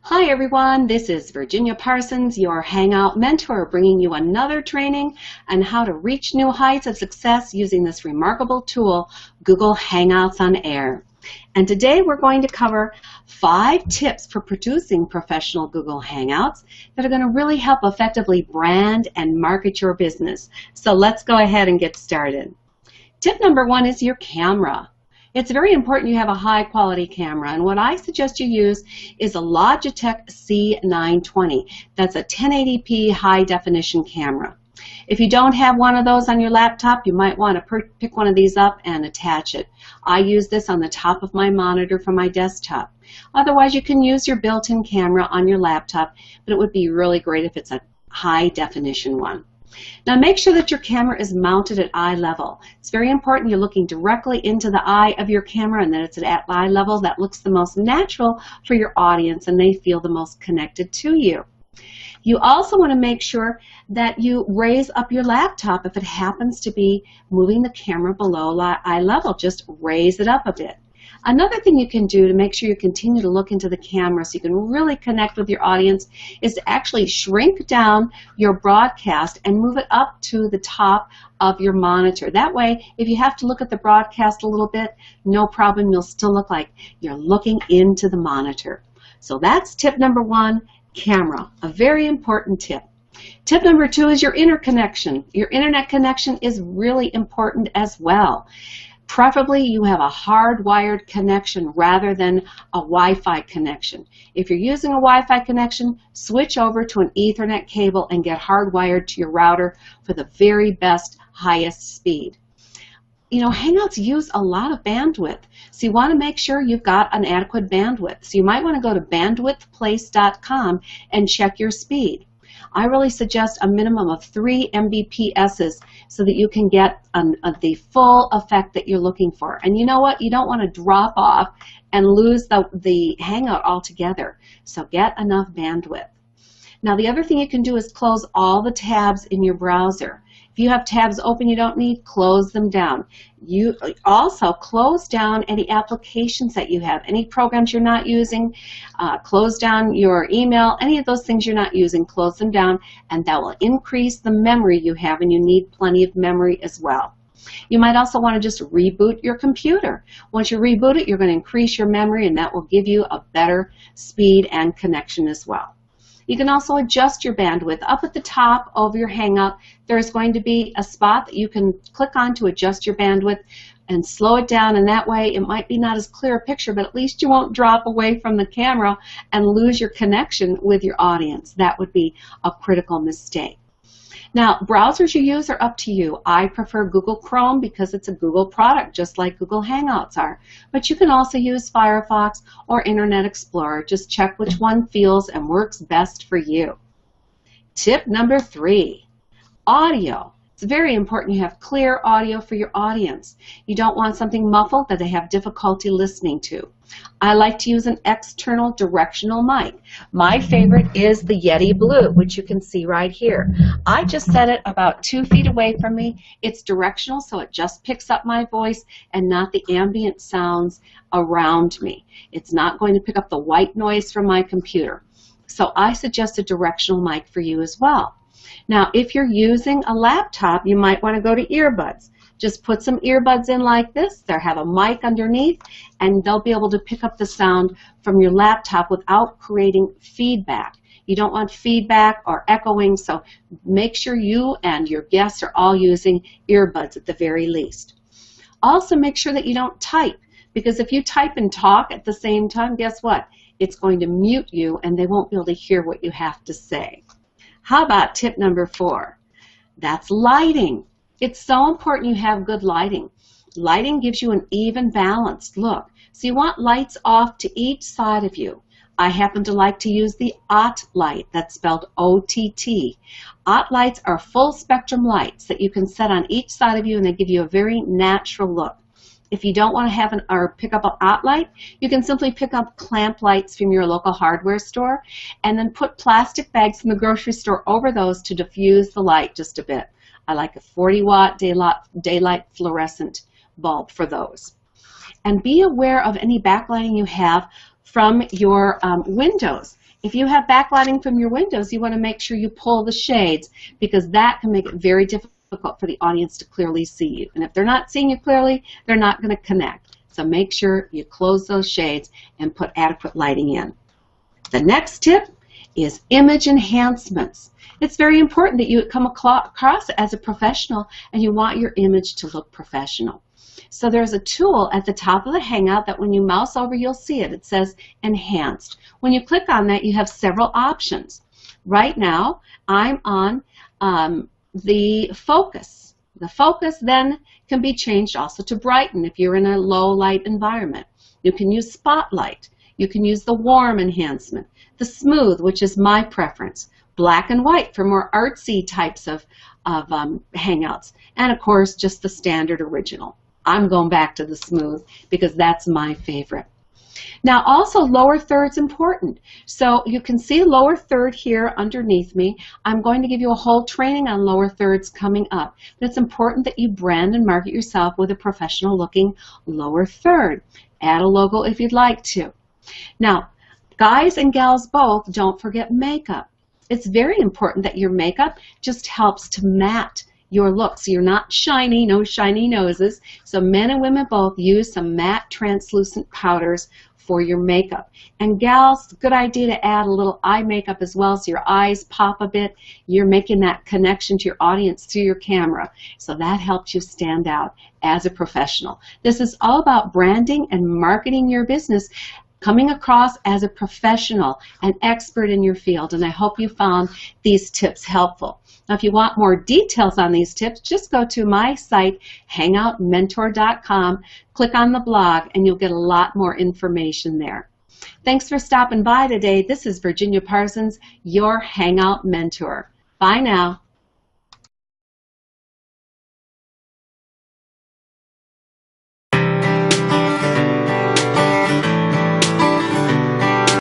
Hi everyone, this is Virginia Parsons, your Hangout mentor, bringing you another training on how to reach new heights of success using this remarkable tool, Google Hangouts on Air. And today we're going to cover 5 tips for producing professional Google Hangouts that are going to really help effectively brand and market your business. So let's go ahead and get started. Tip number 1 is your camera. It's very important you have a high quality camera, and what I suggest you use is a Logitech C920. That's a 1080p high definition camera. If you don't have one of those on your laptop, you might want to pick one of these up and attach it. I use this on the top of my monitor for my desktop. Otherwise, you can use your built-in camera on your laptop, but it would be really great if it's a high definition one. Now make sure that your camera is mounted at eye level. It's very important you're looking directly into the eye of your camera and that it's at eye level. That looks the most natural for your audience and they feel the most connected to you. You also want to make sure that you raise up your laptop if it happens to be moving the camera below eye level. Just raise it up a bit. Another thing you can do to make sure you continue to look into the camera so you can really connect with your audience is to actually shrink down your broadcast and move it up to the top of your monitor. That way, if you have to look at the broadcast a little bit, no problem, you'll still look like you're looking into the monitor. So that's tip number 1, camera, a very important tip. Tip number 2 is your interconnection. Your internet connection is really important as well. Preferably, you have a hardwired connection rather than a Wi-Fi connection. If you're using a Wi-Fi connection, switch over to an Ethernet cable and get hardwired to your router for the very best, highest speed. You know, Hangouts use a lot of bandwidth, so you want to make sure you've got an adequate bandwidth. So you might want to go to bandwidthplace.com and check your speed. I really suggest a minimum of 3 Mbps so that you can get the full effect that you're looking for. And you know what? You don't want to drop off and lose the Hangout altogether. So get enough bandwidth. Now the other thing you can do is close all the tabs in your browser. If you have tabs open you don't need, close them down. You also close down any applications that you have, any programs you're not using, close down your email, any of those things you're not using, close them down, and that will increase the memory you have, and you need plenty of memory as well. You might also want to just reboot your computer. Once you reboot it, you're going to increase your memory, and that will give you a better speed and connection as well. You can also adjust your bandwidth. Up at the top of your Hangout, there's going to be a spot that you can click on to adjust your bandwidth and slow it down, and that way it might be not as clear a picture, but at least you won't drop away from the camera and lose your connection with your audience. That would be a critical mistake. Now, browsers you use are up to you. I prefer Google Chrome because it's a Google product, just like Google Hangouts are. But you can also use Firefox or Internet Explorer. Just check which one feels and works best for you. Tip number 3, audio. It's very important you have clear audio for your audience. You don't want something muffled that they have difficulty listening to. I like to use an external directional mic. My favorite is the Yeti Blue, which you can see right here. I just set it about 2 feet away from me. It's directional, so it just picks up my voice and not the ambient sounds around me. It's not going to pick up the white noise from my computer. So I suggest a directional mic for you as well. Now, if you're using a laptop, you might want to go to earbuds. Just put some earbuds in like this. They'll have a mic underneath, and they'll be able to pick up the sound from your laptop without creating feedback. You don't want feedback or echoing, so make sure you and your guests are all using earbuds at the very least. Also, make sure that you don't type, because if you type and talk at the same time, guess what? It's going to mute you, and they won't be able to hear what you have to say. How about tip number 4? That's lighting. It's so important you have good lighting. Lighting gives you an even balanced look. So you want lights off to each side of you. I happen to like to use the OTT light. That's spelled O-T-T. OTT lights are full spectrum lights that you can set on each side of you, and they give you a very natural look. If you don't want to have or pick up an OTT light, you can simply pick up clamp lights from your local hardware store and then put plastic bags from the grocery store over those to diffuse the light just a bit. I like a 40-watt daylight fluorescent bulb for those. And be aware of any backlighting you have from your windows. If you have backlighting from your windows, you want to make sure you pull the shades because that can make it very difficult for the audience to clearly see you. And if they're not seeing you clearly, they're not going to connect. So make sure you close those shades and put adequate lighting in. The next tip is image enhancements. It's very important that you come across as a professional and you want your image to look professional. So there's a tool at the top of the Hangout that when you mouse over, you'll see it. It says Enhanced. When you click on that, you have several options. Right now, I'm on the focus. The focus then can be changed also to brighten if you're in a low light environment. You can use spotlight. You can use the warm enhancement. The smooth, which is my preference. Black and white for more artsy types of Hangouts. And of course, just the standard original. I'm going back to the smooth because that's my favorite. Now also lower third's important. So you can see lower third here underneath me. I'm going to give you a whole training on lower thirds coming up. But it's important that you brand and market yourself with a professional looking lower third. Add a logo if you'd like to. Now, guys and gals both, don't forget makeup. It's very important that your makeup just helps to matte your look. So you're not shiny, no shiny noses. So men and women both use some matte translucent powders for your makeup. And gals, good idea to add a little eye makeup as well so your eyes pop a bit. You're making that connection to your audience through your camera. So that helps you stand out as a professional. This is all about branding and marketing your business, coming across as a professional, an expert in your field, and I hope you found these tips helpful. Now, if you want more details on these tips, just go to my site, hangoutmentor.com, click on the blog, and you'll get a lot more information there. Thanks for stopping by today. This is Virginia Parsons, your Hangout Mentor. Bye now.